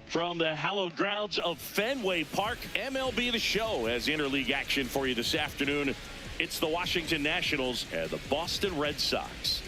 From the hallowed grounds of Fenway Park, MLB The Show has interleague action for you this afternoon. It's the Washington Nationals and the Boston Red Sox.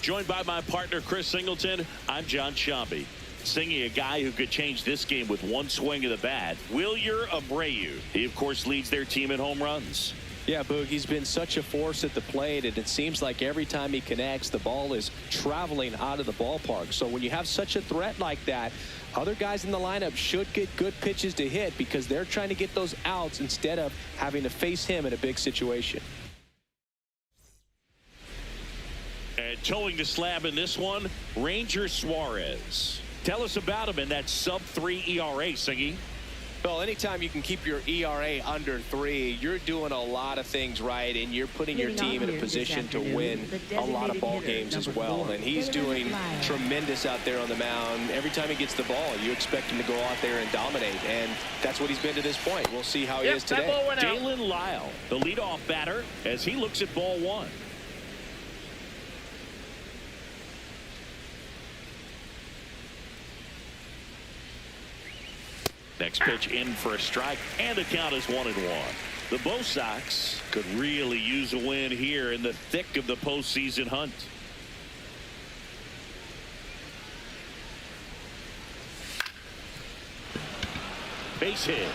Joined by my partner, Chris Singleton, I'm John Shambi. Singing a guy who could change this game with one swing of the bat, Wilyer Abreu. He, of course, leads their team in home runs. Yeah, Boog, he's been such a force at the plate, and it seems like every time he connects, the ball is traveling out of the ballpark. So when you have such a threat like that, other guys in the lineup should get good pitches to hit because they're trying to get those outs instead of having to face him in a big situation. And towing the slab in this one, Ranger Suarez. Tell us about him in that sub-3 ERA, Singy. Well, anytime you can keep your ERA under 3, you're doing a lot of things right, and you're putting your team in a position to win a lot of ball games as well. And he's doing tremendous out there on the mound. Every time he gets the ball, you expect him to go out there and dominate, and that's what he's been to this point. We'll see how he is today. Jalen Lyle, the leadoff batter, as he looks at ball one. Next pitch in for a strike, and the count is 1-1. The Bo Sox could really use a win here in the thick of the postseason hunt. Base hit,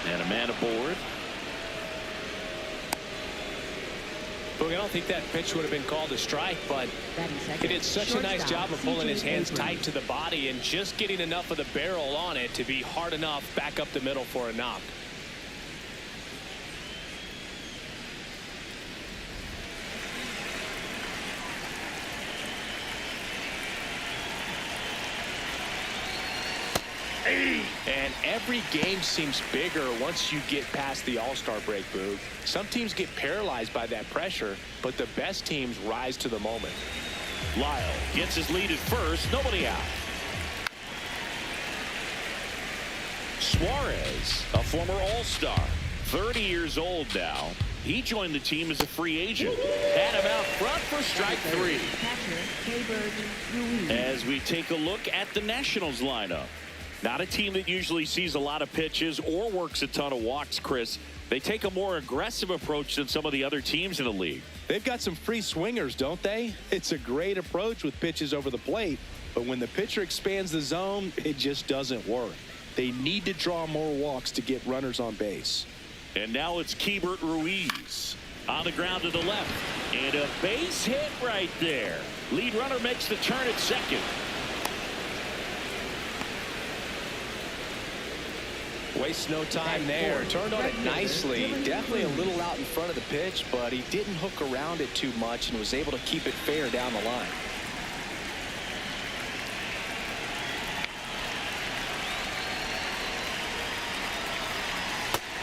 and a man aboard. Boog, I don't think that pitch would have been called a strike, but he did such a nice job of pulling his hands tight to the body and just getting enough of the barrel on it to be hard enough back up the middle for a knock. And every game seems bigger once you get past the All-Star break, Boog. Some teams get paralyzed by that pressure, but the best teams rise to the moment. Lyle gets his lead at first, nobody out. Suarez, a former All-Star, 30 years old now. He joined the team as a free agent. Had him out front for strike 3. As we take a look at the Nationals lineup. Not a team that usually sees a lot of pitches or works a ton of walks, Chris. They take a more aggressive approach than some of the other teams in the league. They've got some free swingers, don't they? It's a great approach with pitches over the plate, but when the pitcher expands the zone, it just doesn't work. They need to draw more walks to get runners on base. And now it's Keibert Ruiz on the ground to the left. And a base hit right there. Lead runner makes the turn at second. Wastes no time there. Turned on it nicely. Definitely a little out in front of the pitch, but he didn't hook around it too much and was able to keep it fair down the line.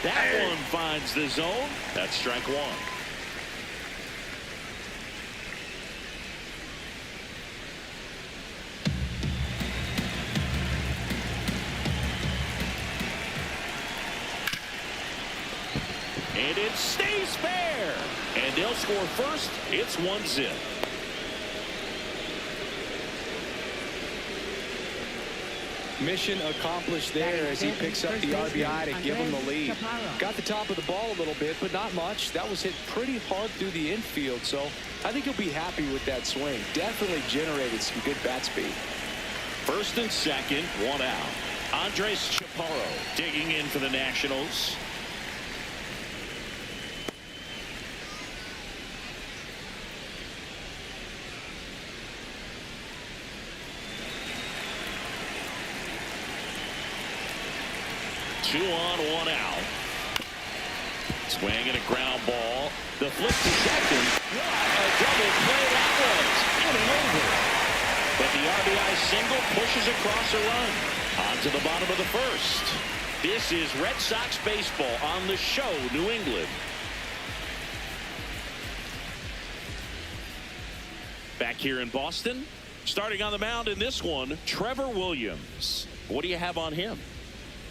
That one finds the zone. That's strike 1. And it stays fair. And they'll score first. It's 1-0. Mission accomplished there as he picks up the RBI to give him the lead. Got the top of the ball a little bit, but not much. That was hit pretty hard through the infield, so I think he'll be happy with that swing. Definitely generated some good bat speed. First and second, 1 out. Andres Chaparro digging in for the Nationals. Two on, 1 out. Swing and a ground ball. The flip to second. What a double play that was. Inning over. But the RBI single pushes across a run. On to the bottom of the first. This is Red Sox baseball on the show, New England. Back here in Boston. Starting on the mound in this one, Trevor Williams. What do you have on him?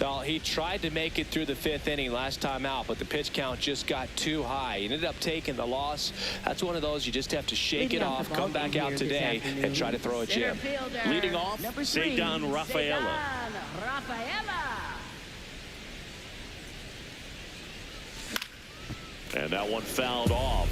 Well, he tried to make it through the 5th inning last time out, but the pitch count just got too high. He ended up taking the loss. That's one of those you just have to shake it off, come back out today, and try to throw a gem. Leading off, Ceddanne Rafaela. And that one fouled off.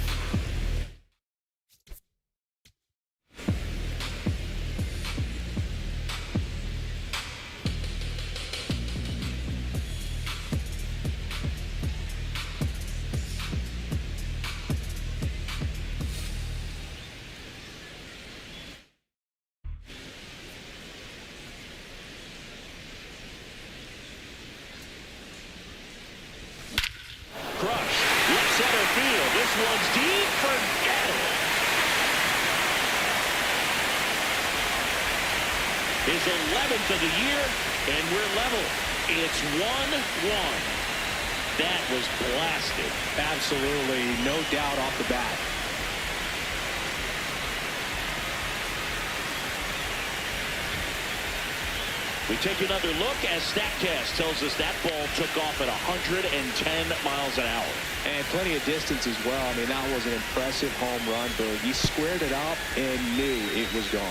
This one's deep. Forget it. His 11th of the year, and we're level. It's 1-1. That was blasted. Absolutely, no doubt off the bat. We take another look as StatCast tells us that ball took off at 110 miles an hour. And plenty of distance as well. I mean, that was an impressive home run, but he squared it up and knew it was gone.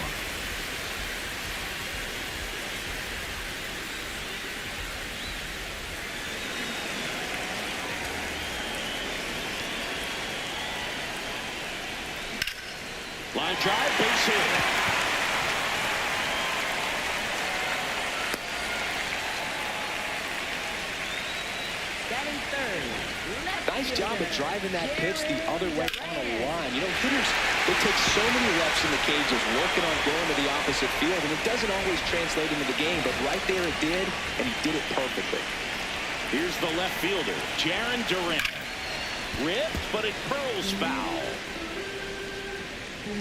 Line drive, base hit. Nice job of driving that pitch the other way on a line. You know, hitters, they take so many reps in the cages working on going to the opposite field, and it doesn't always translate into the game, but right there it did, and he did it perfectly. Here's the left fielder, Jarren Duran. Ripped, but it curls foul.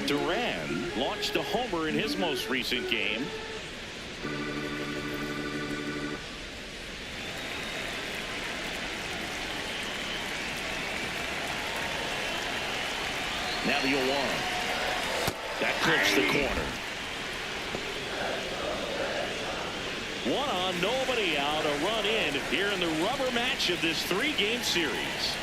Duran launched a homer in his most recent game. Now the 0-1. That clips the corner. 1 on, nobody out, a run in here in the rubber match of this 3-game series.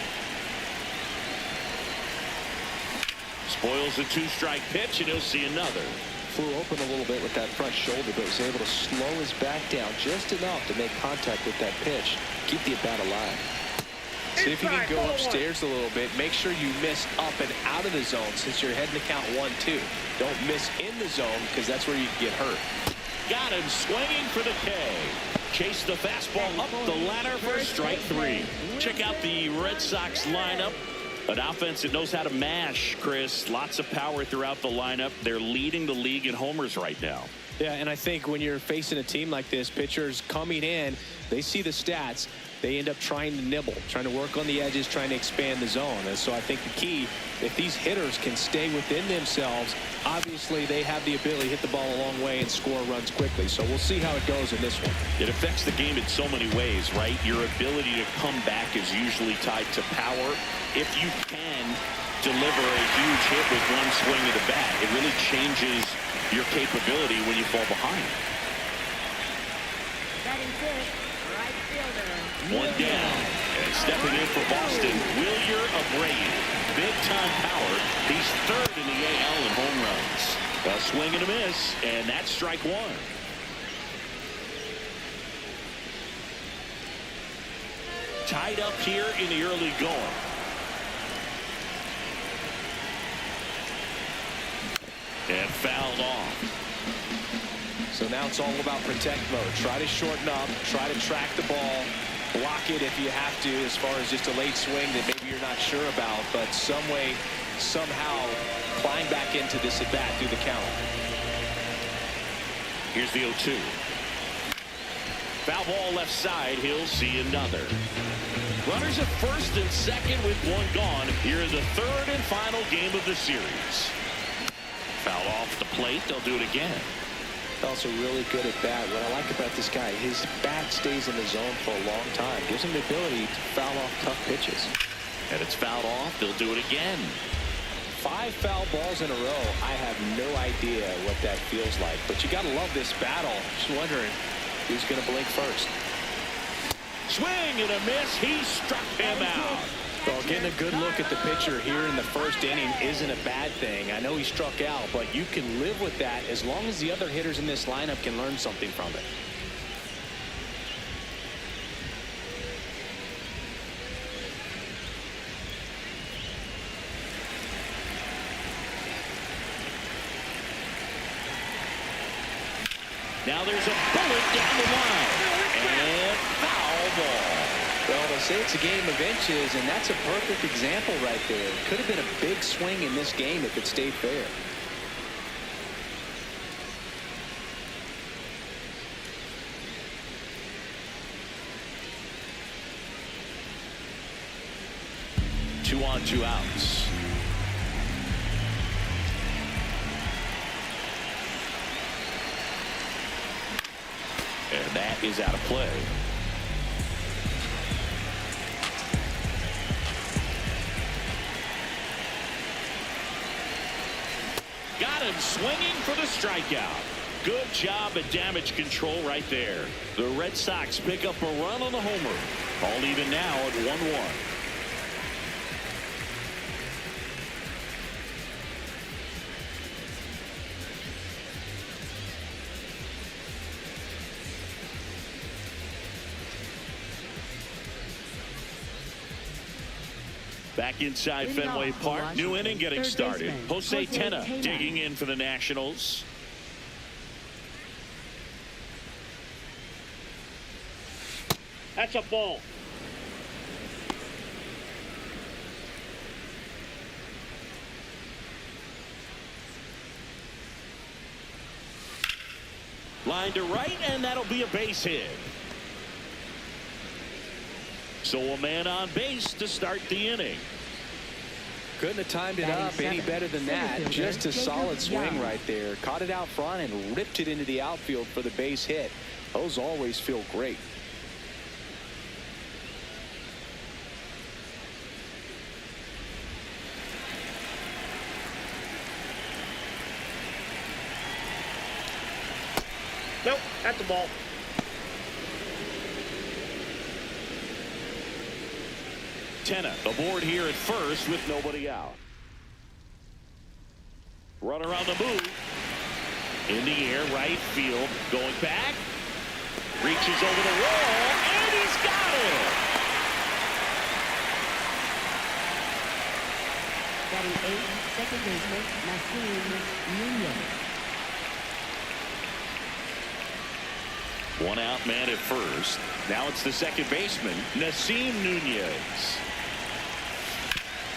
Spoils a 2-strike pitch, and he'll see another. Flew open a little bit with that front shoulder, but was able to slow his back down just enough to make contact with that pitch, keep the at-bat alive. See if you can go upstairs a little bit. Make sure you miss up and out of the zone since you're heading to count 1-2. Don't miss in the zone because that's where you can get hurt. Got him swinging for the K. Chase the fastball up the ladder for strike 3. Check out the Red Sox lineup. An offense that knows how to mash, Chris. Lots of power throughout the lineup. They're leading the league in homers right now. Yeah, and I think when you're facing a team like this, pitchers coming in, they see the stats. They end up trying to nibble, trying to work on the edges, trying to expand the zone. And so I think the key, if these hitters can stay within themselves, obviously they have the ability to hit the ball a long way and score runs quickly. So we'll see how it goes in this one. It affects the game in so many ways, right? Your ability to come back is usually tied to power. If you can deliver a huge hit with one swing of the bat, it really changes your capability when you fall behind. One down, and stepping in for Boston, Wilyer Abreu. Big-time power. He's 3rd in the AL in home runs. A swing and a miss, and that's strike 1. Tied up here in the early going. And fouled off. So now it's all about protect mode. Try to shorten up, try to track the ball, block it if you have to, as far as just a late swing that maybe you're not sure about, but some way, somehow climb back into this at bat through the count. Here's the 0-2. Foul ball left side. He'll see another. Runners at first and second with 1 gone here in the 3rd and final game of the series. Foul off the plate. They'll do it again. Also really good at bat. What I like about this guy, his bat stays in the zone for a long time. Gives him the ability to foul off tough pitches. And it's fouled off. They'll do it again. 5 foul balls in a row. I have no idea what that feels like. But you got to love this battle. Just wondering who's going to blink first. swing and a miss. He struck him out. Well, getting a good look at the pitcher here in the first inning isn't a bad thing. I know he struck out, but you can live with that as long as the other hitters in this lineup can learn something from it. Now there's a bullet down the line. And foul ball. Well, they say it's a game of inches, and that's a perfect example right there. Could have been a big swing in this game if it stayed fair. Two on, two outs. And that is out of play. Got him swinging for the strikeout. Good job at damage control right there. The Red Sox pick up a run on the homer. All even now at 1-1. Back inside Fenway Park. New inning getting started. Jose Tena digging in for the Nationals. That's a ball. Line to right, and that'll be a base hit. So a man on base to start the inning. Couldn't have timed it up any better than that. Just a solid swing right there. Caught it out front and ripped it into the outfield for the base hit. Those always feel great. Nope, that's a ball. Tena aboard here at first with nobody out. Runner on the move. In the air, right field. Going back. Reaches over the wall, and he's got it. Batting eighth, second baseman, Nasim Nunez. One out man at first. Now it's the second baseman, Nasim Nunez.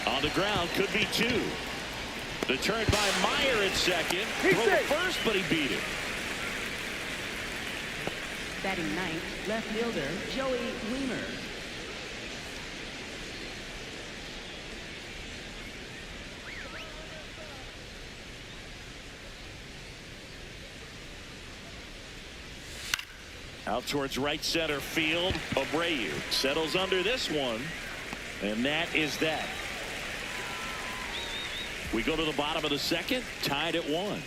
On the ground, could be two. The turn by Meyer at second. Throw to first, but he beat it. Batting ninth, left fielder, Joey Weimer. Out towards right center field. Abreu settles under this one. And that is that. We go to the bottom of the second, tied at 1.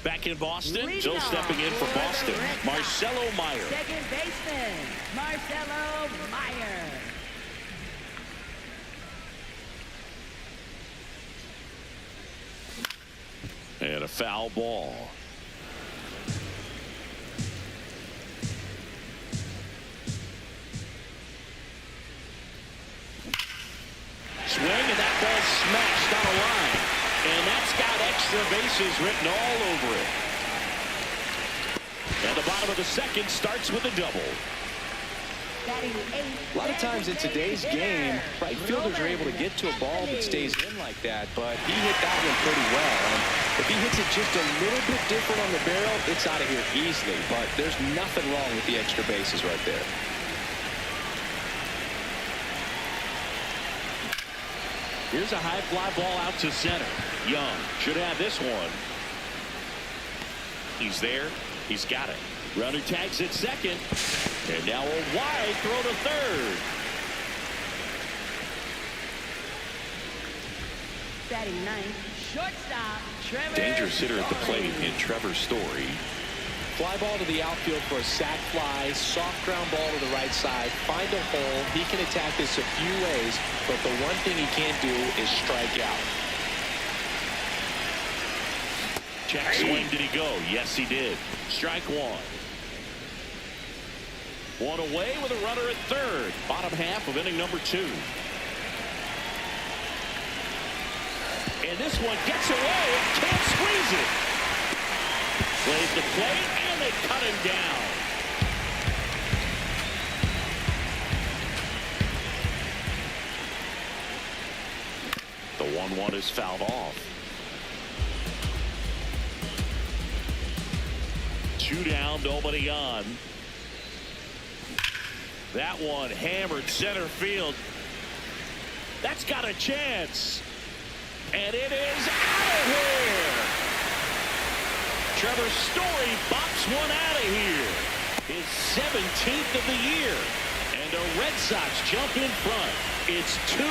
Back in Boston, Joe stepping in for Boston, Marcelo Meyer. Second baseman, Marcelo Meyer. And a foul ball. Swing, and that ball smashed on a line. And that's got extra bases written all over it. And the bottom of the second starts with a double. A lot of times in today's game, right fielders are able to get to a ball that stays in like that, but he hit that one pretty well. And if he hits it just a little bit different on the barrel, it's out of here easily. But there's nothing wrong with the extra bases right there. Here's a high fly ball out to center. Young should have this one. He's there. He's got it. Runner tags at second. And now a wide throw to third. Batting ninth, shortstop, Trevor. Dangerous hitter at the plate Story. in Trevor Story. Fly ball to the outfield for a sac fly. Soft ground ball to the right side. Find a hole. He can attack this a few ways, but the one thing he can't do is strike out. Check swing, did he go? Yes, he did. Strike one. One away with a runner at third. Bottom half of inning number 2. And this one gets away and can't squeeze it. Plays the plate and they cut him down. The 1-1 is fouled off. 2 down, nobody on. That one hammered center field. That's got a chance. And it is out of here. Trevor Story bops one out of here. His 17th of the year. And the Red Sox jump in front. It's 2-1.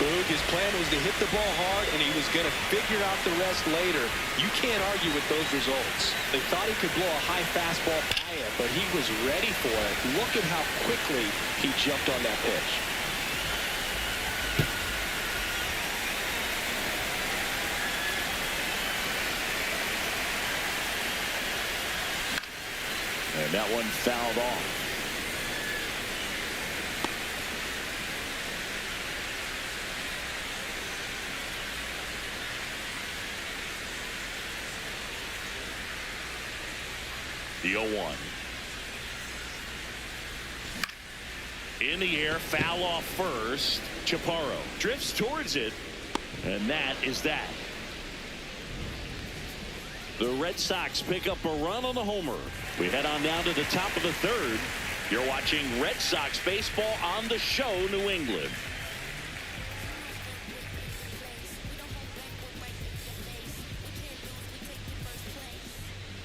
Boog, his plan was to hit the ball hard, and he was going to figure out the rest later. You can't argue with those results. They thought he could blow a high fastball by it, but he was ready for it. Look at how quickly he jumped on that pitch. And that one fouled off. The 0-1. In the air, foul off first. Chaparro drifts towards it, and that is that. The Red Sox pick up a run on the homer. We head on down to the top of the third. You're watching Red Sox baseball on the show, New England.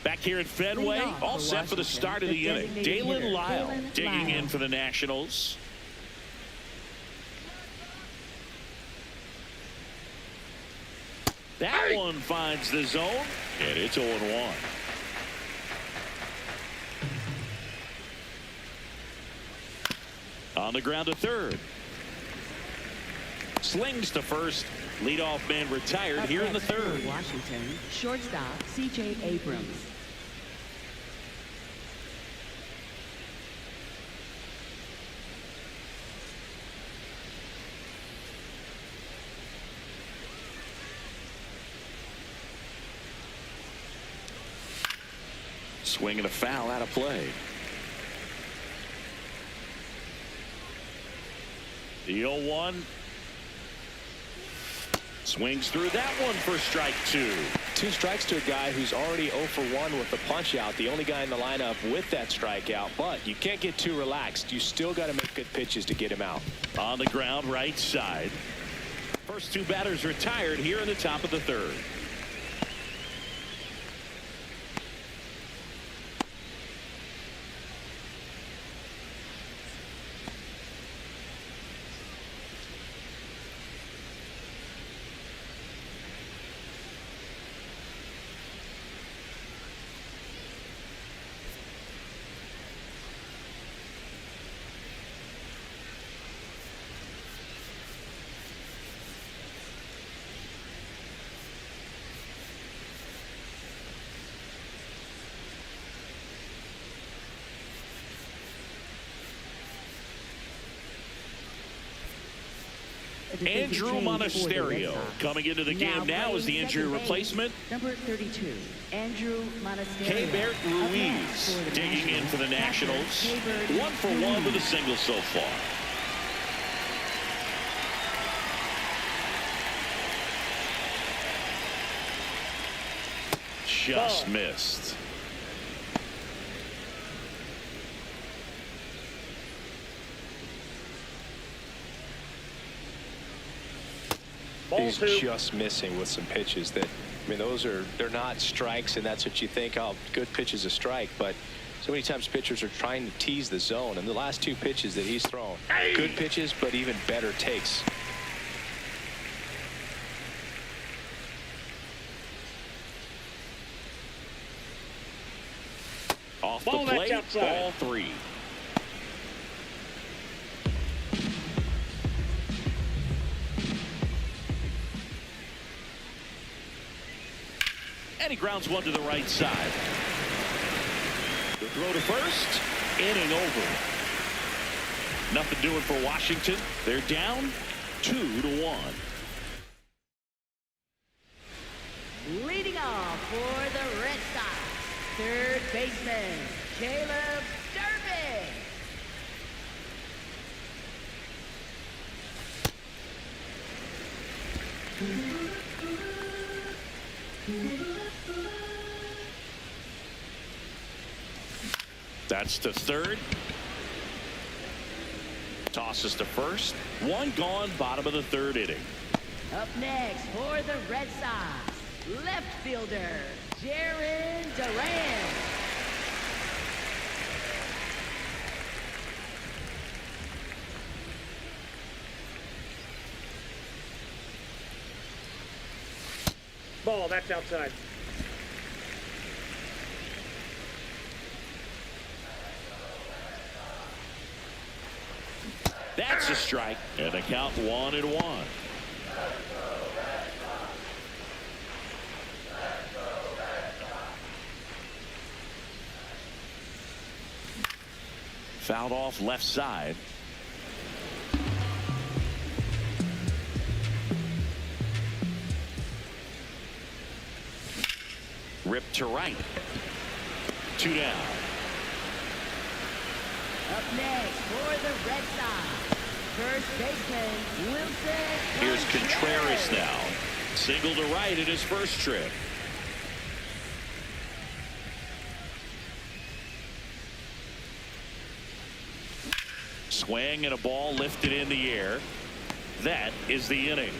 Back here at Fenway, all set for the start of the inning. Dalen Lyle digging in for the Nationals. That one finds the zone, and it's 0-1. On the ground to third. Slings to first. Leadoff man retired here in the third. Washington, shortstop, C.J. Abrams. Swing and a foul out of play. The 0-1. Swings through that one for strike 2. 2 strikes to a guy who's already 0 for 1 with the punch out. The only guy in the lineup with that strikeout. But you can't get too relaxed. You still got to make good pitches to get him out. On the ground, right side. First 2 batters retired here in the top of the third. Andrew Monasterio coming into the game now as the injury replacement. Number 32, Andrew Monasterio. Keibert Ruiz digging in for the Nationals. 1 for 1 with a single so far. Just missed. He's just missing with some pitches that, I mean, they're not strikes, and that's what you think, oh, good pitch is a strike, but so many times pitchers are trying to tease the zone, and the last 2 pitches that he's thrown, good pitches, but even better takes. off Ball, the that's plate. outside. Ball 3. And he grounds one to the right side. The throw to first. Inning over. Nothing doing for Washington. They're down 2-1. Leading off for the Red Sox, third baseman, Caleb Durbin. That's to third. Tosses to first. One gone, bottom of the third inning. Up next for the Red Sox, left fielder, Jaron Duran. Ball, that's outside. That's a strike. And the count 1-1. Fouled off left side. Ripped to right. 2 down. Up next for the Red Sox, first baseman, Wilson Here's Contreras Contreras. now. Single to right in his first trip. Swing and a ball lifted in the air. That is the inning.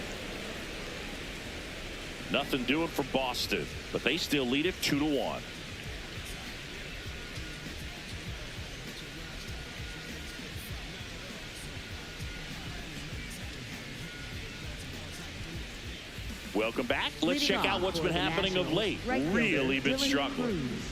Nothing doing for Boston, but they still lead it 2-1. Welcome back. Let's Leading check out off what's for been the happening of Nationals, late. right fielder, Really been Dylan struggling. Cruz.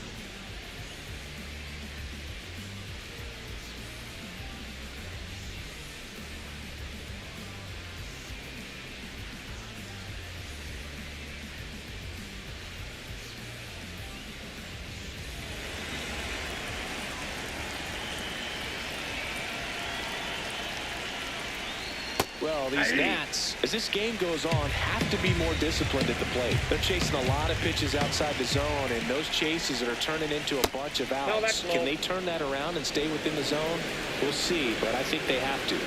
Well, these Nats, as this game goes on, have to be more disciplined at the plate. They're chasing a lot of pitches outside the zone, and those chases that are turning into a bunch of outs. that's low. Can they turn that around and stay within the zone? We'll see, but I think they have to.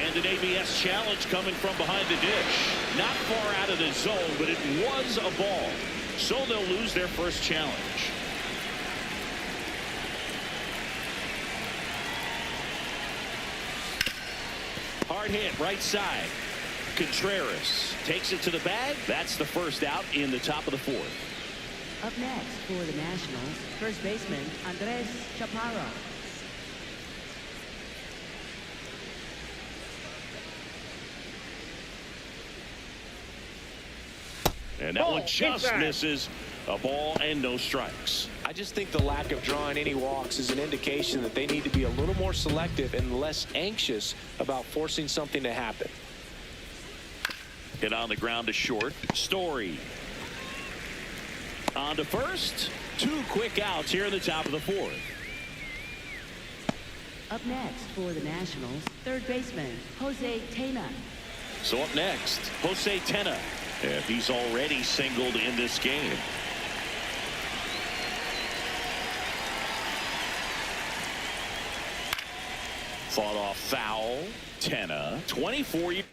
And an ABS challenge coming from behind the dish. Not far out of the zone, but it was a ball. So they'll lose their first challenge. Hard hit right side. Contreras takes it to the bag. That's the first out in the top of the fourth. Up next for the Nationals, first baseman, Andres Chaparro. And that Ball, one just inside. misses. A ball and no strikes. I just think the lack of drawing any walks is an indication that they need to be a little more selective and less anxious about forcing something to happen. Hit on the ground to short. Story. On to first. 2 quick outs here in the top of the fourth. Up next for the Nationals, third baseman, Jose Tena. So up next, Jose Tena. And he's already singled in this game. Fought off foul. Tena, 24 years.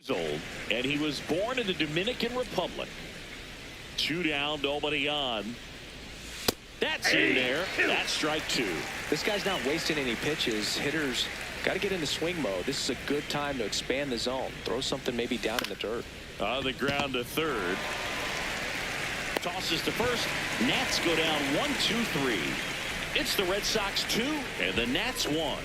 Old, and he was born in the Dominican Republic. 2 down, nobody on. That's in there. That's strike 2. This guy's not wasting any pitches. Hitters got to get into swing mode. This is a good time to expand the zone. Throw something maybe down in the dirt. On the ground to third. Tosses to first. Nats go down 1-2-3. It's the Red Sox 2 and the Nats 1.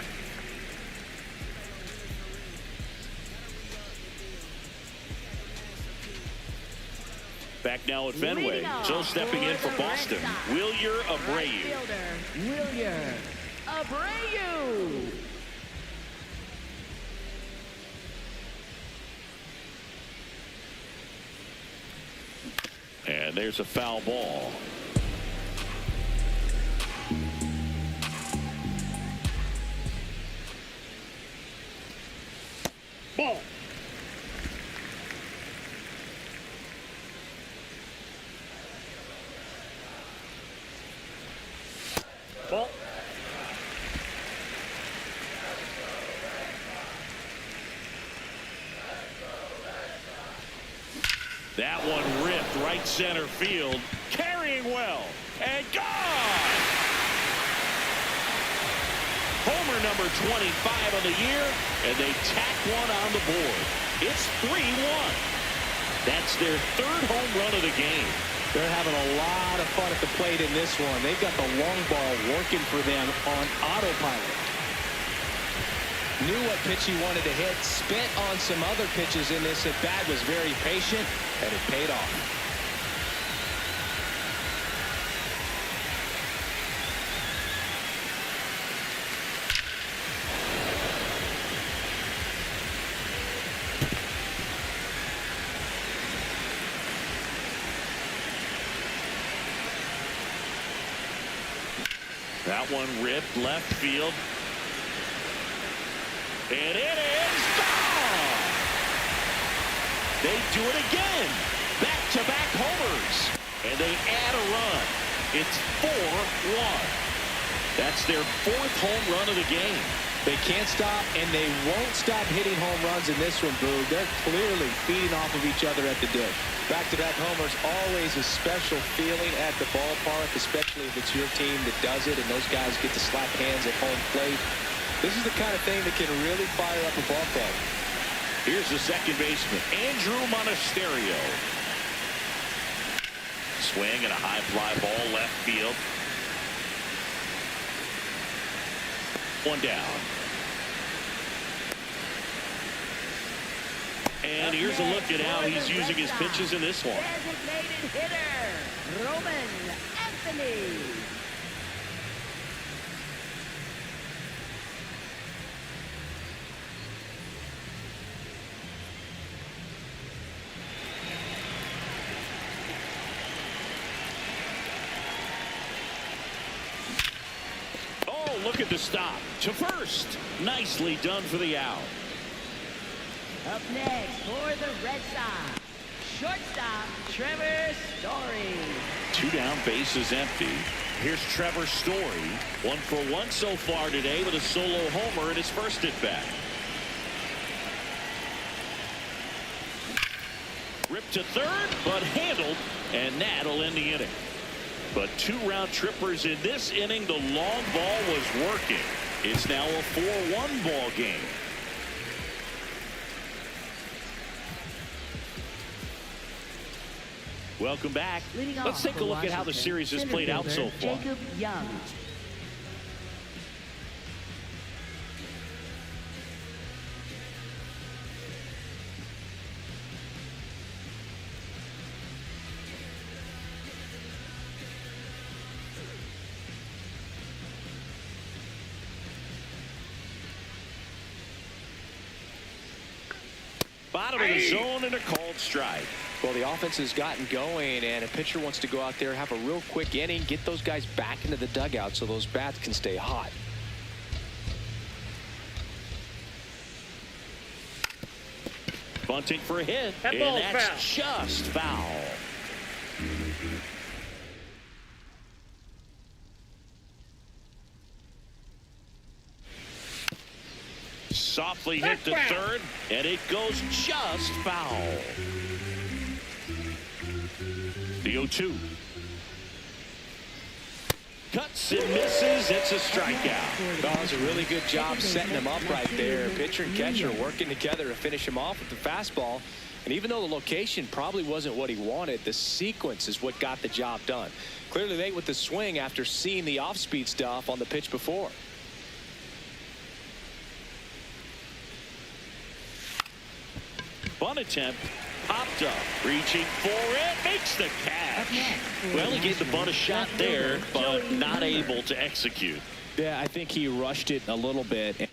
Back now at Fenway. So stepping in for Boston, Wilyer Abreu. Wilyer Abreu. And there's a foul ball. Ball. Ball. That one ripped right center field. Carrying well. And gone! Homer number 25 of the year. And they tack one on the board. It's 3-1. That's their 3rd home run of the game. They're having a lot of fun at the plate in this one. They've got the long ball working for them on autopilot. Knew what pitch he wanted to hit. Spent on some other pitches in this at bat. Was very patient, and it paid off. That one ripped left field. And it is gone! They do it again. Back-to-back homers. And they add a run. It's 4-1. That's their 4th home run of the game. They can't stop, and they won't stop hitting home runs in this one, Boo. They're clearly feeding off of each other at the dish. Back-to-back homers, always a special feeling at the ballpark, especially if it's your team that does it and those guys get to slap hands at home plate. This is the kind of thing that can really fire up a ball club. Here's the second baseman, Andrew Monasterio. Swing and a high fly ball left field. 1 down. And here's a look at how he's using his pitches in this one. Designated hitter, Roman Anthony. Oh, look at the stop. To first. Nicely done for the out. Up next for the Red Sox, shortstop Trevor Story. 2 down, bases empty. Here's Trevor Story. 1 for 1 so far today with a solo homer in his first at bat. Ripped to third, but handled, and that'll end the inning. But 2 round trippers in this inning. The long ball was working. It's now a 4-1 ball game. Welcome back. Let's take a look at how the series has played out so far. Jacob Young. Bottom of the zone and a called strike. Well, the offense has gotten going, and a pitcher wants to go out there, have a real quick inning, get those guys back into the dugout so those bats can stay hot. Bunting for a hit, That and ball's that's foul. just foul. Softly hit to third, and it goes just foul. The 0-2. Cuts and misses. It's a strikeout. That was a really good job setting him up right there. Pitcher and catcher working together to finish him off with the fastball. And even though the location probably wasn't what he wanted, the sequence is what got the job done. Clearly late with the swing after seeing the off-speed stuff on the pitch before. Bunt attempt. Popped up. Reaching for it. Makes the catch. Well, he gave the bunt a shot there, but not able to execute. Yeah, I think he rushed it a little bit.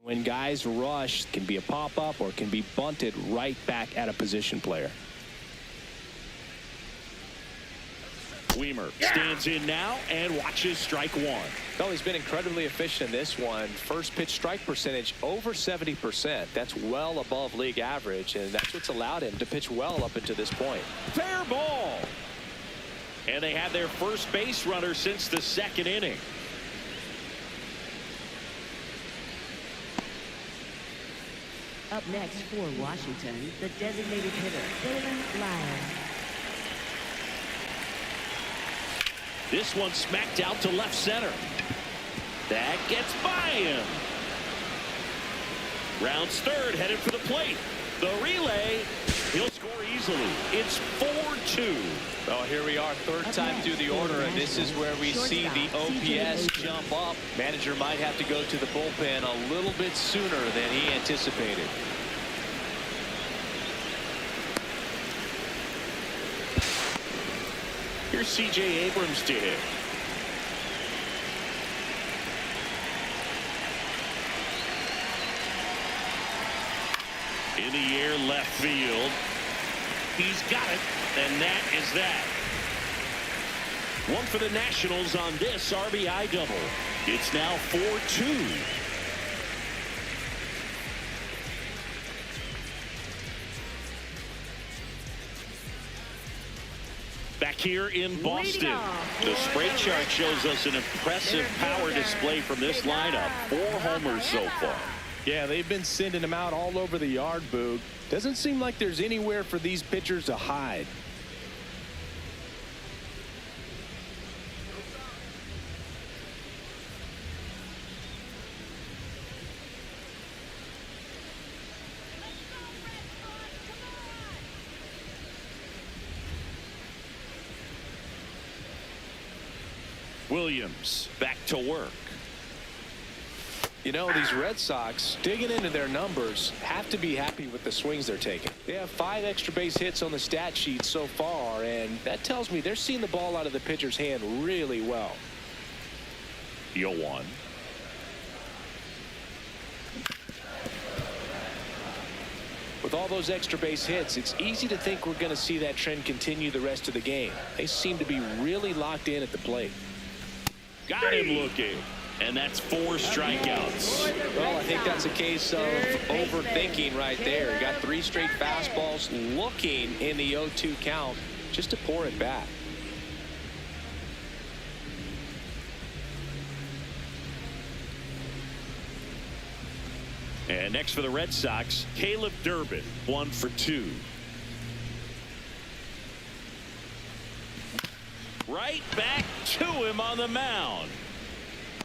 When guys rush, it can be a pop-up or it can be bunted right back at a position player. Weimer stands in now and watches strike one. Oh, he's been incredibly efficient in this one. First pitch strike percentage over 70%. That's well above league average, and that's what's allowed him to pitch well up until this point. Fair ball. And they have their first base runner since the second inning. Up next for Washington, the designated hitter, Dylan Lyons. This one smacked out to left center. That gets by him. Rounds third, headed for the plate. The relay, he'll score easily. It's 4-2. Well, here we are, third time through the order, and this is where we see the OPS jump up. Manager might have to go to the bullpen a little bit sooner than he anticipated. Here's C.J. Abrams to hit. In the air, left field. He's got it, and that is that. One for the Nationals on this RBI double. It's now 4-2. Back here in Boston, the spray chart shows us an impressive power display from this lineup. 4 homers so far. Yeah, they've been sending them out all over the yard, Boog. Doesn't seem like there's anywhere for these pitchers to hide. Williams back to work. You know, these Red Sox, digging into their numbers, have to be happy with the swings they're taking. They have 5 extra base hits on the stat sheet so far, and that tells me they're seeing the ball out of the pitcher's hand really well. The 0-1. With all those extra base hits, it's easy to think we're going to see that trend continue the rest of the game. They seem to be really locked in at the plate. Got him looking. And that's 4 strikeouts. Well, I think that's a case of overthinking right there. You got 3 straight fastballs looking in the 0-2 count just to pour it back. And next for the Red Sox, Caleb Durbin, 1 for 2. Right back to him on the mound.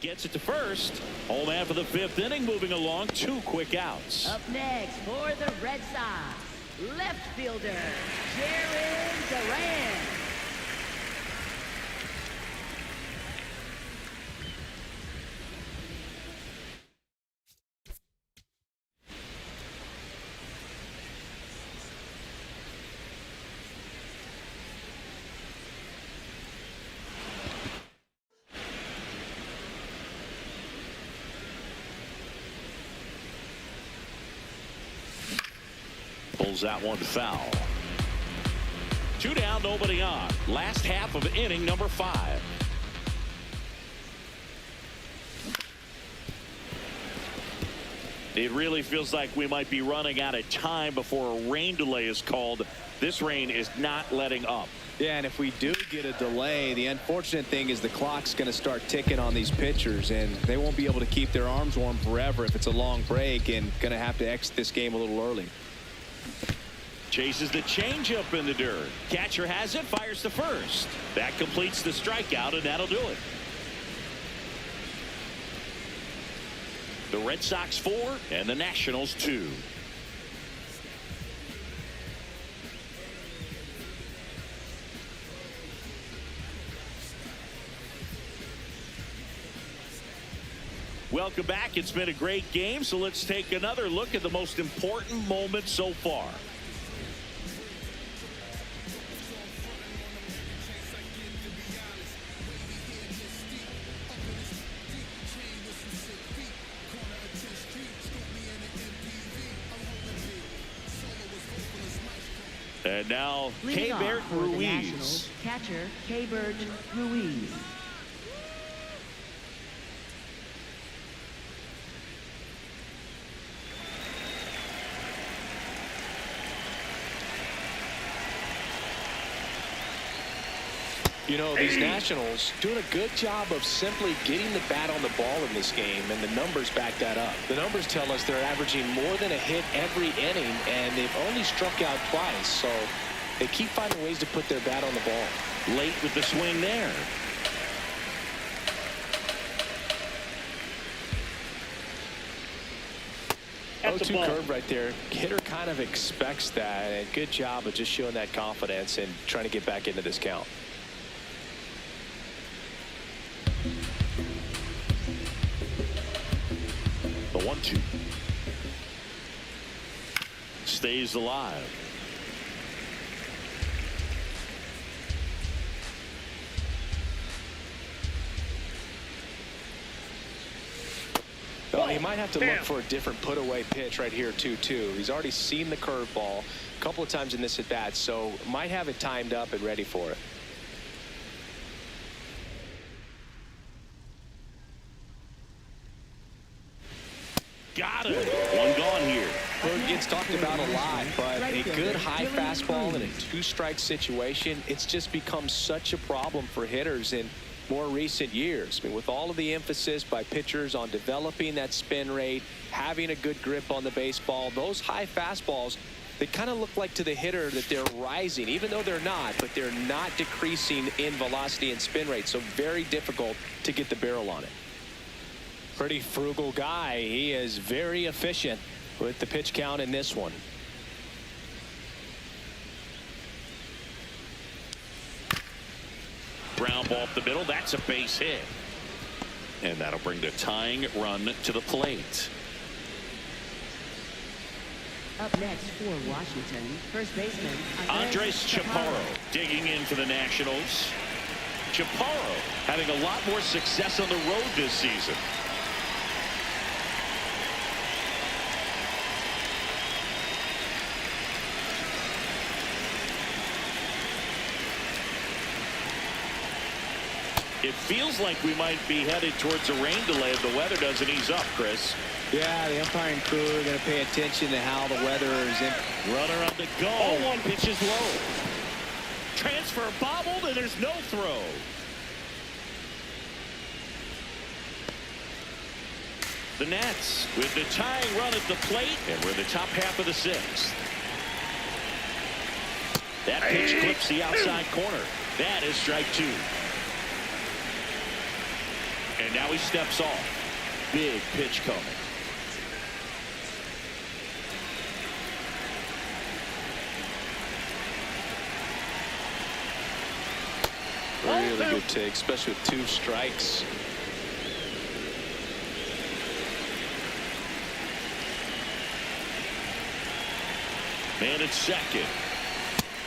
Gets it to first. Home half of the 5th inning, moving along. 2 quick outs. Up next for the Red Sox, left fielder, Jarren Duran. Pulls that one foul. 2 down, nobody on. Last half of inning number 5. It really feels like we might be running out of time before a rain delay is called. This rain is not letting up. Yeah, and if we do get a delay, the unfortunate thing is the clock's going to start ticking on these pitchers, and they won't be able to keep their arms warm forever if it's a long break, and going to have to exit this game a little early. Chases the changeup in the dirt. Catcher has it, fires to first. That completes the strikeout, and that'll do it. The Red Sox 4 and the Nationals 2. Welcome back. It's been a great game, so let's take another look at the most important moment so far. And now, Keibert Ruiz. Catcher, Keibert Ruiz. You know, these Nationals doing a good job of simply getting the bat on the ball in this game, and the numbers back that up. The numbers tell us they're averaging more than a hit every inning, and they've only struck out twice, so they keep finding ways to put their bat on the ball. Late with the swing there. That's 0-2 curve right there. Hitter kind of expects that, and good job of just showing that confidence and trying to get back into this count. The 1-2 stays alive. Oh, he might have to look for a different put-away pitch right here, 2-2. He's already seen the curveball a couple of times in this at-bat, so might have it timed up and ready for it. Got it. One gone here. Well, it gets talked about a lot, but a good high fastball in a 2-strike situation, it's just become such a problem for hitters in more recent years. I mean, with all of the emphasis by pitchers on developing that spin rate, having a good grip on the baseball, those high fastballs, they kind of look like to the hitter that they're rising, even though they're not, but they're not decreasing in velocity and spin rate, so very difficult to get the barrel on it. Pretty frugal guy. He is very efficient with the pitch count in this one. Ground ball up the middle. That's a base hit. And that'll bring the tying run to the plate. Up next for Washington, first baseman Andres Chaparro digging in for the Nationals. Chaparro having a lot more success on the road this season. It feels like we might be headed towards a rain delay if the weather doesn't ease up, Chris. Yeah, the umpiring crew are going to pay attention to how the weather is in. Runner on the go. 0-1 pitch is low. Transfer bobbled, and there's no throw. The Nats with the tying run at the plate, and we're in the top half of the 6th. That pitch clips the outside corner. That is strike 2. And now he steps off. Big pitch coming. Really good take, especially with 2 strikes. Man at second.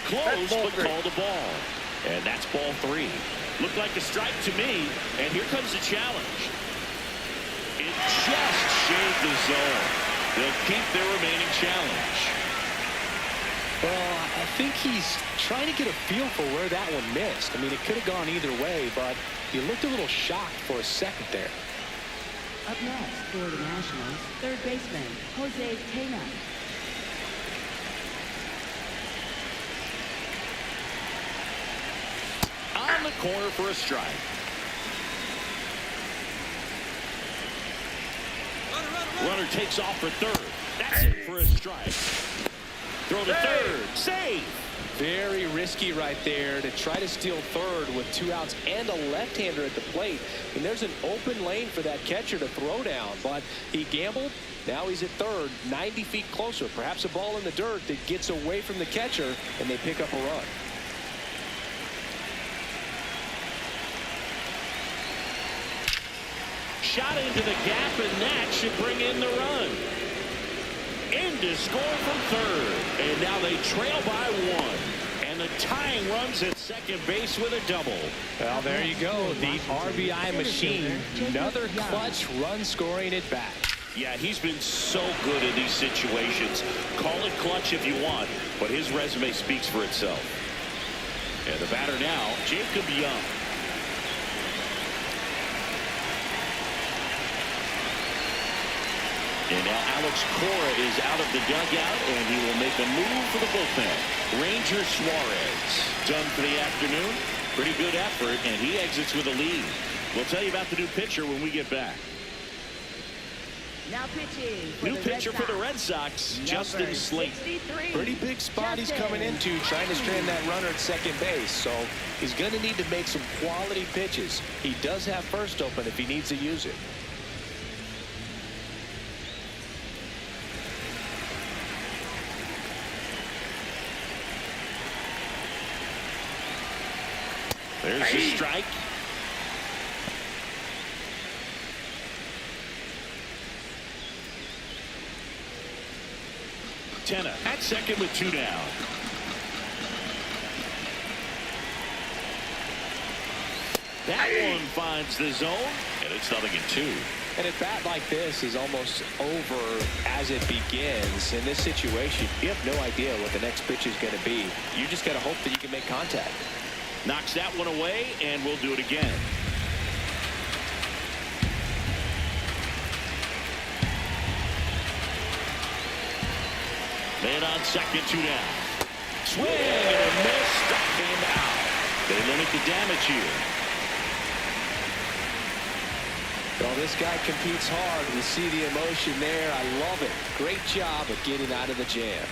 Close, but called a ball. And that's ball 3. Looked like a strike to me, and here comes the challenge. It just shaved the zone. They'll keep their remaining challenge. Well, I think he's trying to get a feel for where that one missed. I mean, it could have gone either way, but he looked a little shocked for a second there. Up next for the Nationals, third baseman, Jose Tena. On the corner for a strike. Runner takes off for third. That's it for a strike. Throw to third. Save. Very risky right there to try to steal third with 2 outs and a left-hander at the plate. And there's an open lane for that catcher to throw down, but he gambled. Now he's at third, 90 feet closer. Perhaps a ball in the dirt that gets away from the catcher, and they pick up a run. Shot into the gap, and that should bring in the run. In to score from third. And now they trail by 1. And the tying runs at second base with a double. Well, there you go. The RBI machine. Another clutch run scoring at bat. Yeah, he's been so good in these situations. Call it clutch if you want, but his resume speaks for itself. And the batter now, Jacob Young. And now Alex Cora is out of the dugout, and he will make a move for the bullpen. Ranger Suarez done for the afternoon. Pretty good effort, and he exits with a lead. We'll tell you about the new pitcher when we get back. Now pitching for New the pitcher Red for the Sox, Red Sox, number Justin Slate. 63, Pretty big spot he's coming into, trying to strand that runner at second base. So he's going to need to make some quality pitches. He does have first open if he needs to use it. There's the strike. Tena at second with 2 down. That one finds the zone, and it's 0-2. And a bat like this is almost over as it begins. In this situation, you have no idea what the next pitch is going to be. You just got to hope that you can make contact. Knocks that one away, and we'll do it again. Man on second, 2 down. Swing and a miss. Struck him out. They limit the damage here. Well, this guy competes hard. We see the emotion there. I love it. Great job of getting out of the jam.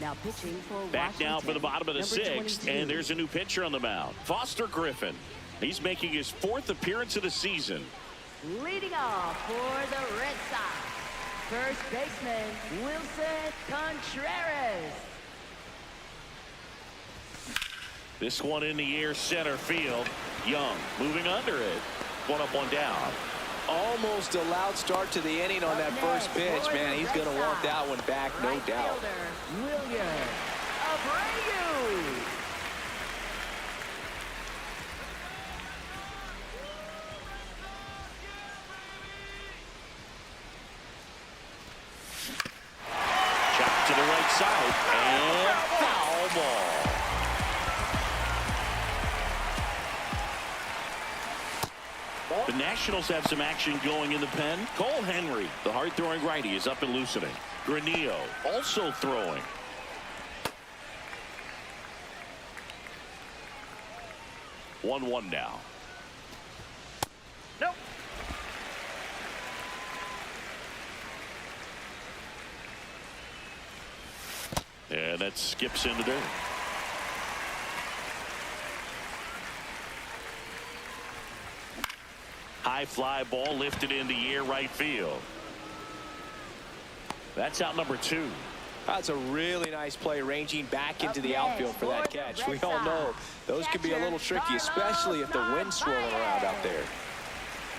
Now pitching for Back now for the bottom of the Washington, 6th, number and there's a new pitcher on the mound. Foster Griffin. He's making his 4th appearance of the season. 22. Leading off for the Red Sox, first baseman Wilson Contreras. This one in the air, center field. Young moving under it. 1 up, 1 down. Almost a loud start to the inning on that first pitch, man. He's going to want that one back, no doubt. William Abreu. Chop to the right side, and foul ball. The Nationals have some action going in the pen. Cole Henry, the hard-throwing righty, is up and loosening. Granillo also throwing. 1-1 now. Nope. And that skips into dirt. High fly ball lifted in the air, right field. That's out number 2. That's a really nice play, ranging back into the outfield for that catch. We all know those can be a little tricky, especially if the wind's swirling around out there.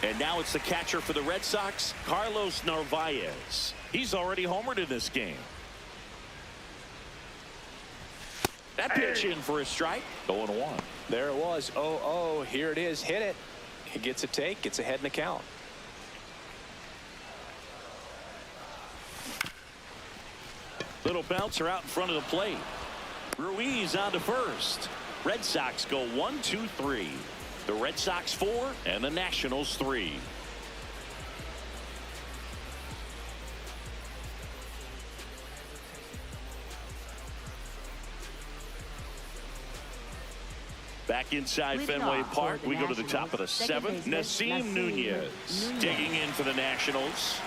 And now it's the catcher for the Red Sox, Carlos Narvaez. He's already homered in this game. That pitch in for a strike. 0-1. There it was. 0-0. Here it is. Hit it. He gets a take. Gets ahead in the count. Little bouncer out in front of the plate. Ruiz on to first. Red Sox go 1-2-3. The Red Sox 4 and the Nationals 3. Back inside Fenway Park, we go to the top of the 7th. Nasim Nunez digging in for the Nationals.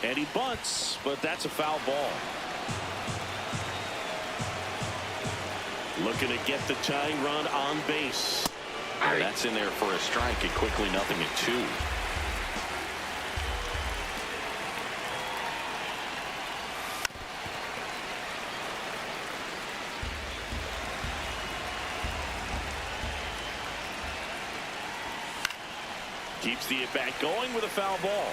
And he bunts, but that's a foul ball. Looking to get the tying run on base. And that's in there for a strike. It quickly 0-2. Keeps the at-bat going with a foul ball.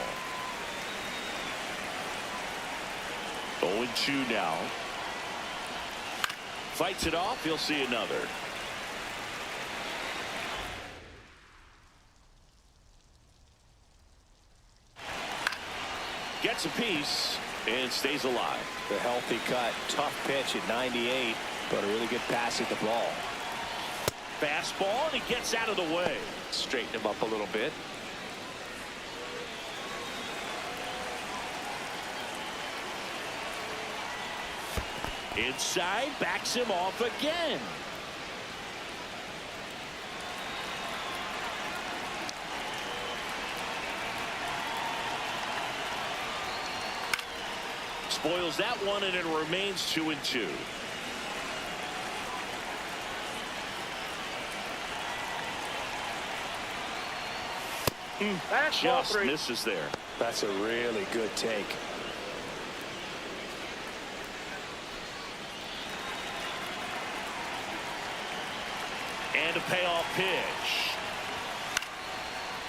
0-2 now. Fights it off. He'll see another. Gets a piece and stays alive. The healthy cut. Tough pitch at 98, but a really good pass at the ball. Fastball, and he gets out of the way. Straighten him up a little bit. Inside, backs him off again. Spoils that one, and it remains 2-2. That's Just misses there. That's a really good take. And a payoff pitch.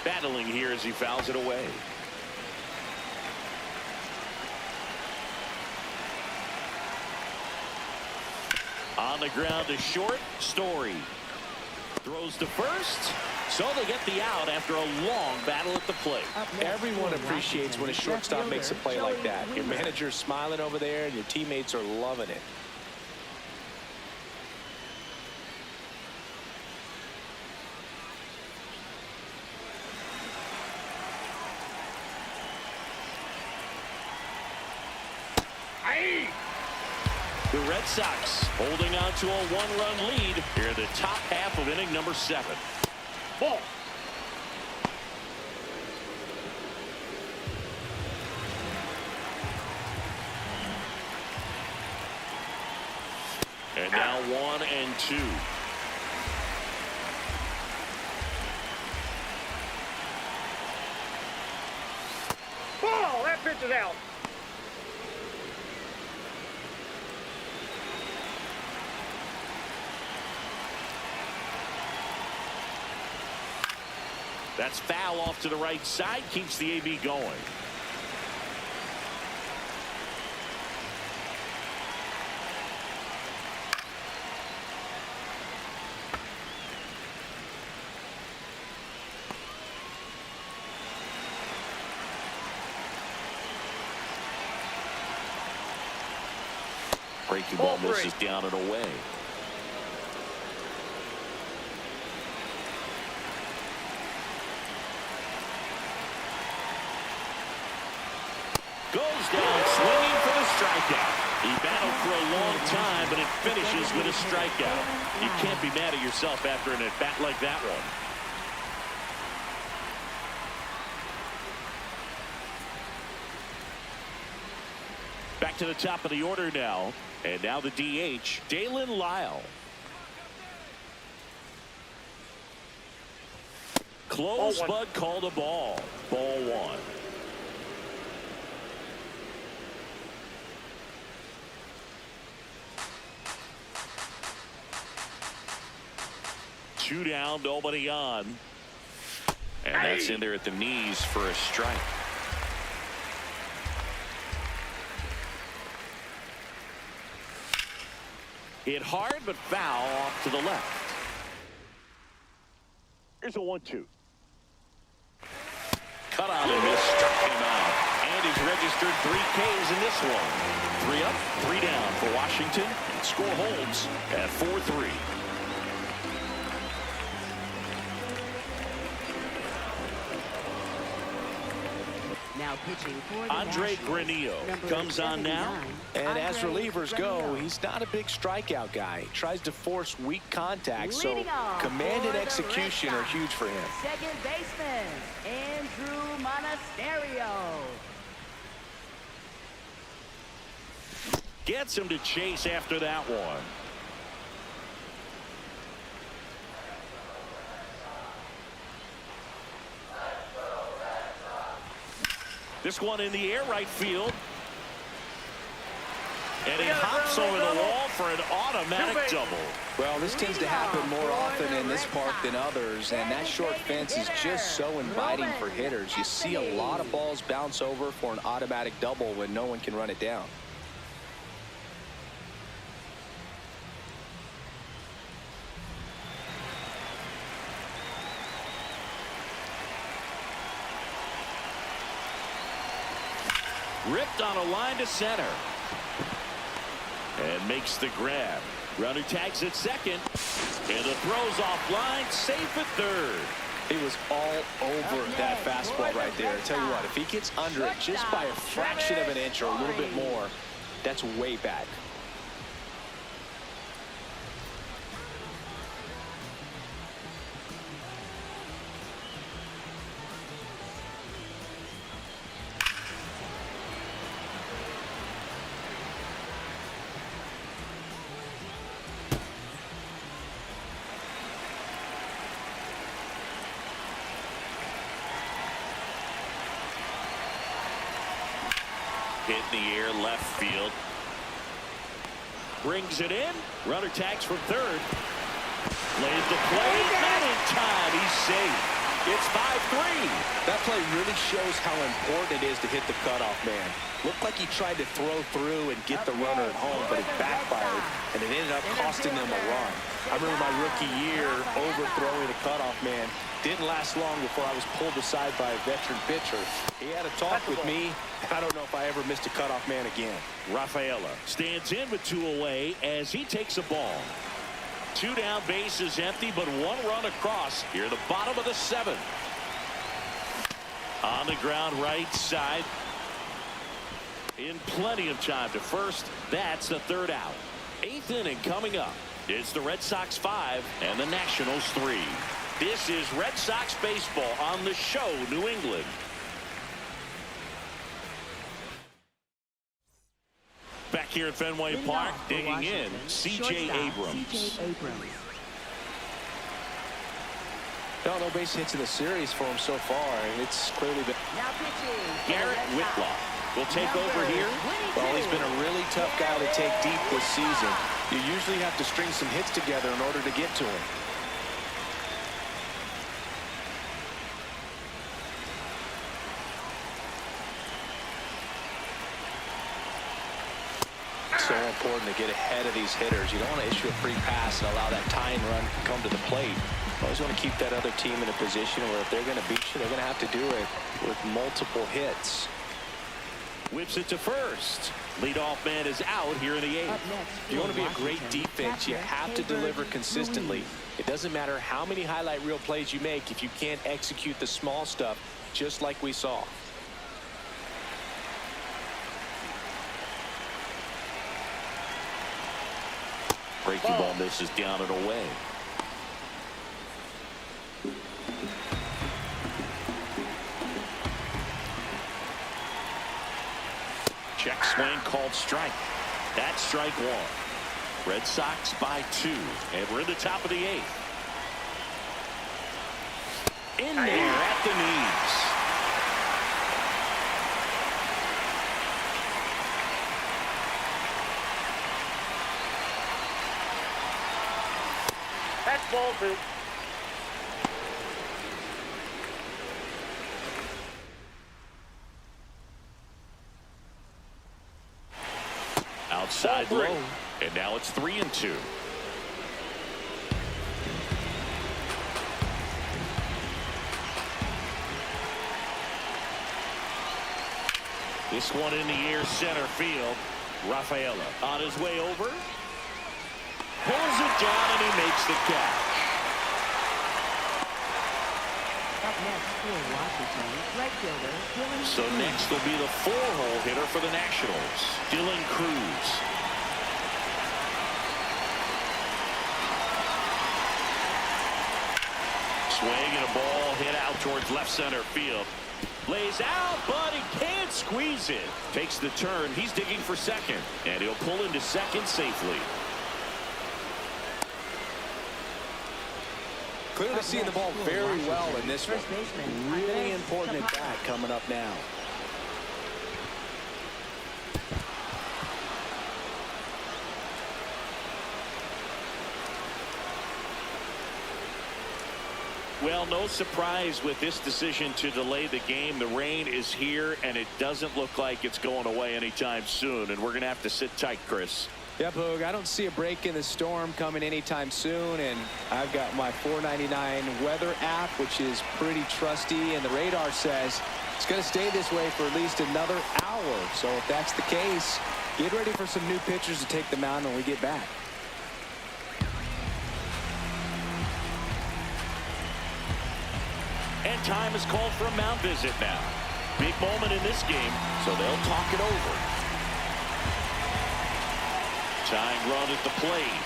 Battling here as he fouls it away. On the ground to short. Story throws to first. So they get the out after a long battle at the plate. Everyone appreciates when a shortstop makes a play like that. Your manager's smiling over there, and your teammates are loving it. The Red Sox holding on to a 1-run lead here in the top half of inning number 7. Ball. And now 1-2. Ball. That pitch is out. That's foul off to the right side. Keeps the AB going. Breaking ball misses down and away. Goes down swinging for the strikeout. He battled for a long time, but it finishes with a strikeout. You can't be mad at yourself after an at-bat like that one. Back to the top of the order now. And now the DH, Dalen Lyle. Close, but called a ball. Ball one. Two down, nobody on. And that's in there at the knees for a strike. Hit hard, but foul off to the left. Here's a 1-2. Cut on and miss, struck him out. And he's registered 3 Ks in this one. 3 up, 3 down for Washington. Score holds at 4-3. Now pitching for the Andre Granillo comes on now. And as relievers go, he's not a big strikeout guy. He tries to force weak contact, so command and execution are huge for him. Second baseman, Andrew Monasterio. Gets him to chase after that one. This one in the air, right field. And he hops over the wall for an automatic double. Well, this tends to happen more often in this park than others, and that short fence is just so inviting for hitters. You see a lot of balls bounce over for an automatic double when no one can run it down. Ripped on a line to center. And makes the grab. Runner tags at second. And the throw's offline. Safe at third. He was all over that fastball right there. I tell you what, if he gets under it just by a fraction of an inch or a little bit more, that's way back. Hit in the air, left field. Brings it in. Runner tags from third. Lays the play. Not in time. He's safe. It's 5-3. That play really shows how important it is to hit the cutoff man. Looked like he tried to throw through and get the runner at home, but it backfired, and it ended up costing them a run. I remember my rookie year overthrowing the cutoff man. Didn't last long before I was pulled aside by a veteran pitcher. He had a talk with me, and I don't know if I ever missed a cutoff man again. Rafaela stands in with 2 away as he takes a ball. 2 down, base is empty, but 1 run across here at the bottom of the 7th. On the ground, right side. In plenty of time to first. That's the 3rd out. 8th inning coming up. It's the Red Sox 5 and the Nationals 3. This is Red Sox baseball on the show, New England. Back here at Fenway Park, digging in, C.J. Abrams. No base hits in the series for him so far. It's clearly been. Garrett Whitlock will take over here. Well, he's been a really tough guy to take deep this season. You usually have to string some hits together in order to get to him. So important to get ahead of these hitters. You don't want to issue a free pass and allow that tying run to come to the plate. You always want to keep that other team in a position where if they're going to beat you, they're going to have to do it with multiple hits. Whips it to first. Leadoff man is out here in the 8th. If you want to be a great defense, you have to deliver consistently. It doesn't matter how many highlight reel plays you make if you can't execute the small stuff, just like we saw. Breaking ball misses down and away. Check swing called strike. That's strike 1. Red Sox by 2, and we're in the top of the 8th. In there at the knees. That's ball 2. Outside low, and now it's 3-2. This one in the air, center field. Rafaela on his way over. Pulls it down, and he makes the catch. Up next for Washington, right fielder Dylan So Cruz. next will be the 4-hole hitter for the Nationals, Dylan Cruz. Swing and a ball hit out towards left center field. Lays out, but he can't squeeze it. Takes the turn. He's digging for second, and he'll pull into second safely. Clearly seeing the ball very well in this one. First baseman, Really Andres important at Zapata. bat coming up now. Well, no surprise with this decision to delay the game. The rain is here, and it doesn't look like it's going away anytime soon, and we're going to have to sit tight, Chris. Yep, Hoog, I don't see a break in the storm coming anytime soon, and I've got my $4.99 weather app, which is pretty trusty, and the radar says it's going to stay this way for at least another hour. So if that's the case, get ready for some new pitchers to take the mound when we get back. And time is called for a mound visit now. Big moment in this game, so they'll talk it over. Tying run at the plate.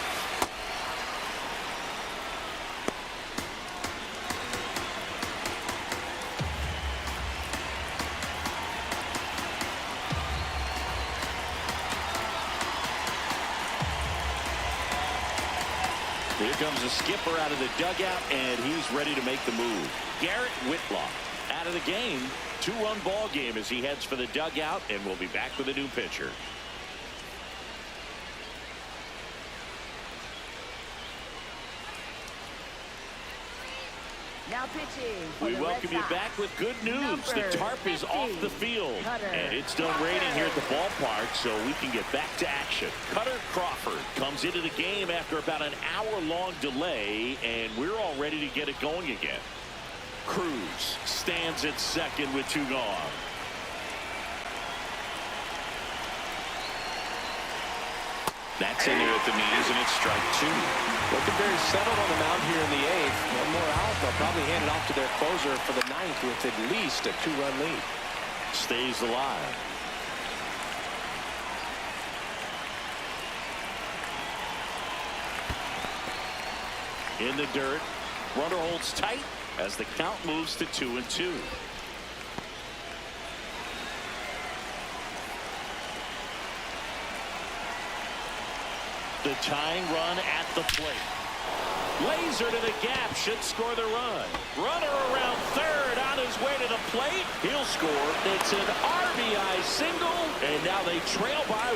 Here comes the skipper out of the dugout, and he's ready to make the move. Garrett Whitlock out of the game. 2-run ball game as he heads for the dugout, and we'll be back with a new pitcher. Now pitching for We the welcome Red you Sox. back with good news. The Number tarp is 50, off the field, Cutter and it's done raining here at the ballpark, so we can get back to action. Cutter Crawford comes into the game after about an hour-long delay, and we're all ready to get it going again. Cruz stands at second with 2 gone. That's in there at the knees, and it's strike 2. Looking very settled on the mound here in the 8th. One more out. They'll probably hand it off to their closer for the 9th with at least a 2-run lead. Stays alive. In the dirt. Runner holds tight as the count moves to 2-2. The tying run at the plate. Laser to the gap, should score the run. Runner around third on his way to the plate. He'll score. It's an RBI single, and now they trail by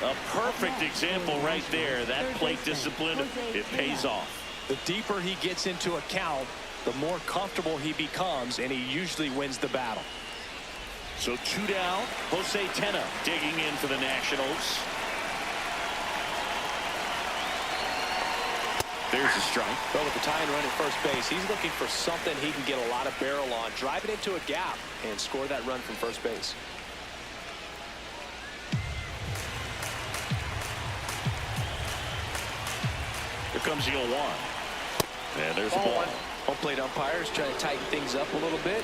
1. A perfect example right there. That plate discipline, it pays off. The deeper he gets into a count, the more comfortable he becomes, and he usually wins the battle. So 2 down. Jose Tena digging in for the Nationals. There's a strike. Well, with the tying run at first base, he's looking for something he can get a lot of barrel on, drive it into a gap, and score that run from first base. Here comes the 0-1. And there's the ball. Home plate umpires trying to tighten things up a little bit.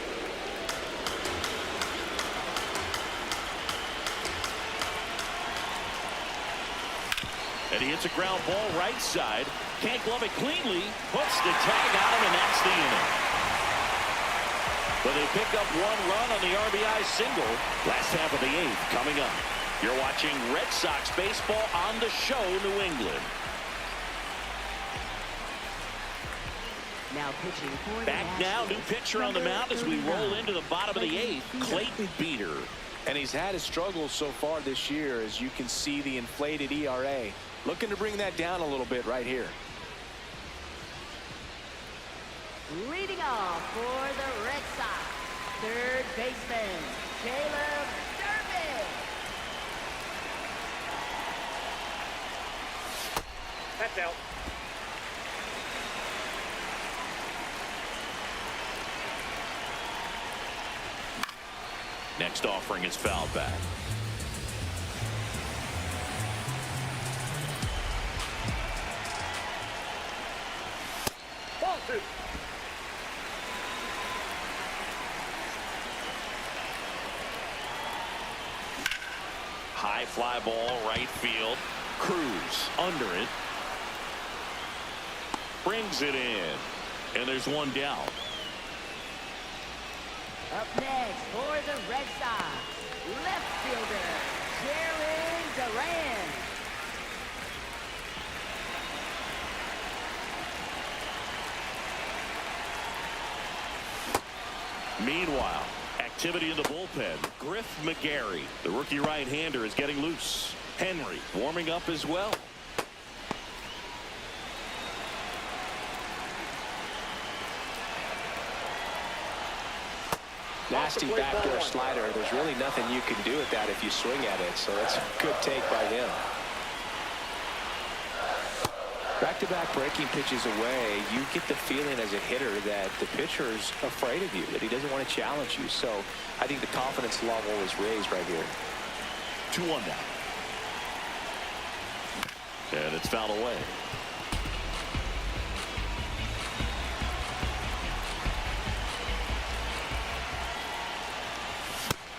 And he hits a ground ball right side. Can't glove it cleanly. Puts the tag on him, and that's the inning. But they pick up 1 run on the RBI single. Last half of the 8th coming up. You're watching Red Sox baseball on the show, New England. Now pitching for the Back now, new pitcher on the mound as we roll into the bottom of the 8th, Clayton Beeter. And he's had his struggles so far this year, as you can see the inflated ERA. Looking to bring that down a little bit right here. Leading off for the Red Sox, third baseman, Caleb Durbin. That's out. Next offering is fouled back. Ball 2. High fly ball, right field. Cruz under it. Brings it in. And there's 1 down. Up next for the Red Sox, left fielder, Jaron Duran. Meanwhile, activity in the bullpen. Griff McGarry, the rookie right-hander, is getting loose. Henry warming up as well. Nasty backdoor slider. There's really nothing you can do with that if you swing at it. So that's a good take by him. Back-to-back breaking pitches away, you get the feeling as a hitter that the pitcher's afraid of you, that he doesn't want to challenge you. So I think the confidence level is raised right here. 2-1 now. And it's fouled away.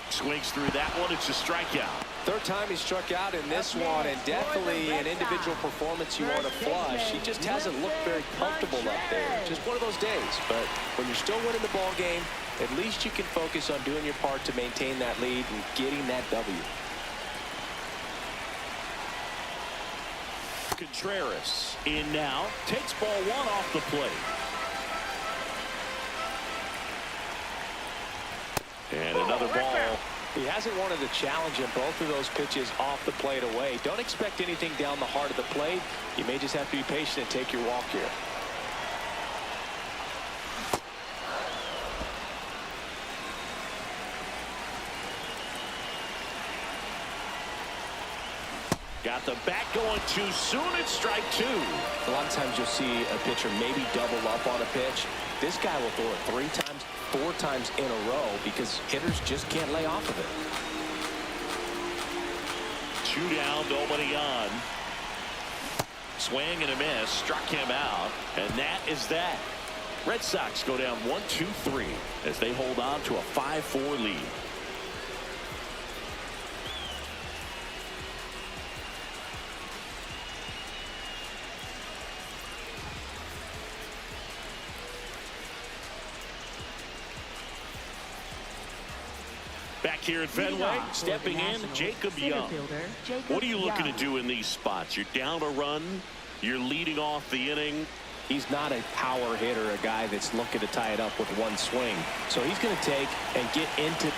Swings through that one. It's a strikeout. Third time he struck out in this one, and definitely an individual performance you want to flush. He just hasn't looked very comfortable up there. Just one of those days. But when you're still winning the ball game, at least you can focus on doing your part to maintain that lead and getting that W. Contreras in now. Takes ball 1 off the plate. And another ball. He hasn't wanted to challenge him. Both of those pitches off the plate away. Don't expect anything down the heart of the plate. You may just have to be patient and take your walk here. Got the bat going too soon. It's strike 2. A lot of times you'll see a pitcher maybe double up on a pitch. This guy will throw it 3 times, 4 times in a row because hitters just can't lay off of it. 2 down, nobody on. Swing and a miss, struck him out, and that is that. Red Sox go down 1-2-3 as they hold on to a 5-4 lead. Back here at Fenway, stepping in, Jacob Young. What are you looking to do in these spots? You're down a run, you're leading off the inning. He's not a power hitter, a guy that's looking to tie it up with one swing. So he's going to take and get into...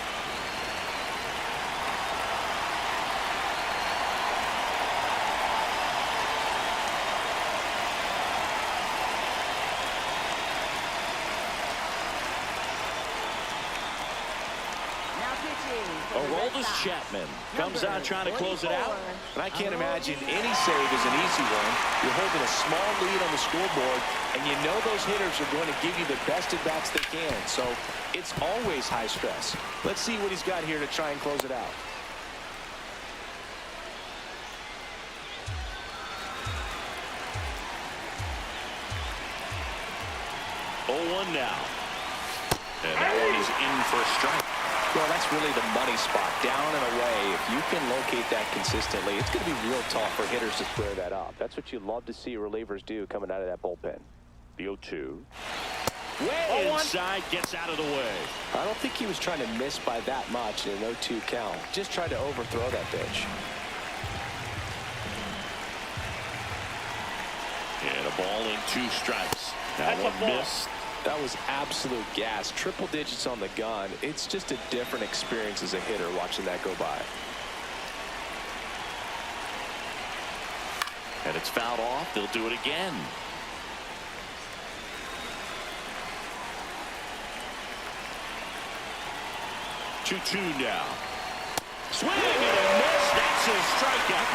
Chapman comes out trying to close it out. And I can't imagine any save is an easy one. You're holding a small lead on the scoreboard, and you know those hitters are going to give you the best at-bats they can. So it's always high stress. Let's see what he's got here to try and close it out. 0-1 now. And that one is in for a strike. Well, that's really the money spot. Down and away. If you can locate that consistently, it's going to be real tough for hitters to square that up. That's what you love to see relievers do coming out of that bullpen. The 0-2. Way inside, gets out of the way. I don't think he was trying to miss by that much in an 0-2 count. Just tried to overthrow that pitch. And a ball and 2 strikes. That one missed. That was absolute gas. Triple digits on the gun. It's just a different experience as a hitter watching that go by. And it's fouled off. They'll do it again. 2-2 now. Swing and a miss. That's a strikeout.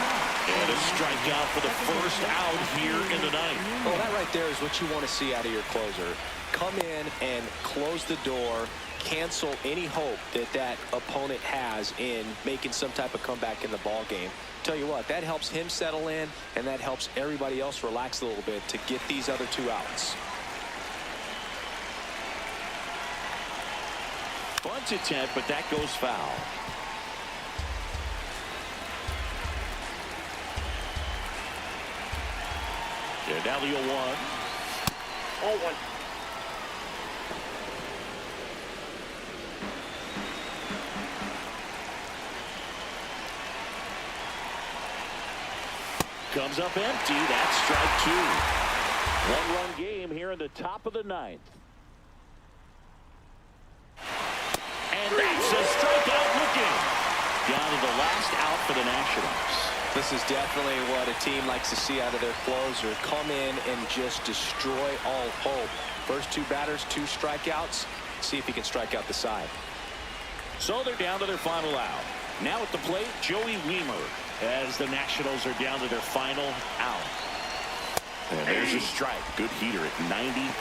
And a strikeout for the first out here in the ninth. Well, that right there is what you want to see out of your closer. Come in and close the door, cancel any hope that that opponent has in making some type of comeback in the ball game. Tell you what, that helps him settle in, and that helps everybody else relax a little bit to get these other 2 outs. Bunt attempt, but that goes foul. Yeah, now the 0-1. 0-1. Comes up empty. That's strike 2. 1-run game here in the top of the ninth. And that's a strikeout looking. Down to the last out for the Nationals. This is definitely what a team likes to see out of their closer. Come in and just destroy all hope. First 2 batters, 2 strikeouts. See if he can strike out the side. So they're down to their final out. Now at the plate, Joey Wiemer, as the Nationals are down to their final out. And there's a strike. Good heater at 98.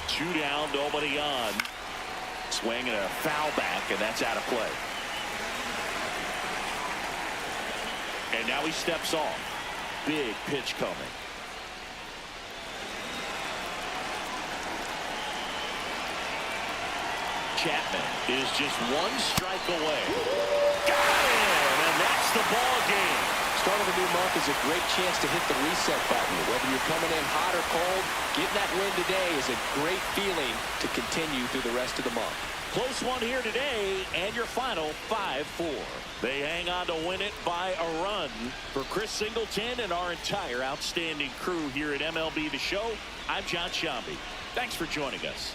Two down, nobody on. Swing and a foul back, and that's out of play. And now he steps off. Big pitch coming. Chapman is just 1 strike away. Got him, and that's the ball game. Start of the new month is a great chance to hit the reset button. Whether you're coming in hot or cold, getting that win today is a great feeling to continue through the rest of the month. Close one here today, and your final 5-4. They hang on to win it by a run. For Chris Singleton and our entire outstanding crew here at MLB The Show, I'm John Shambi. Thanks for joining us.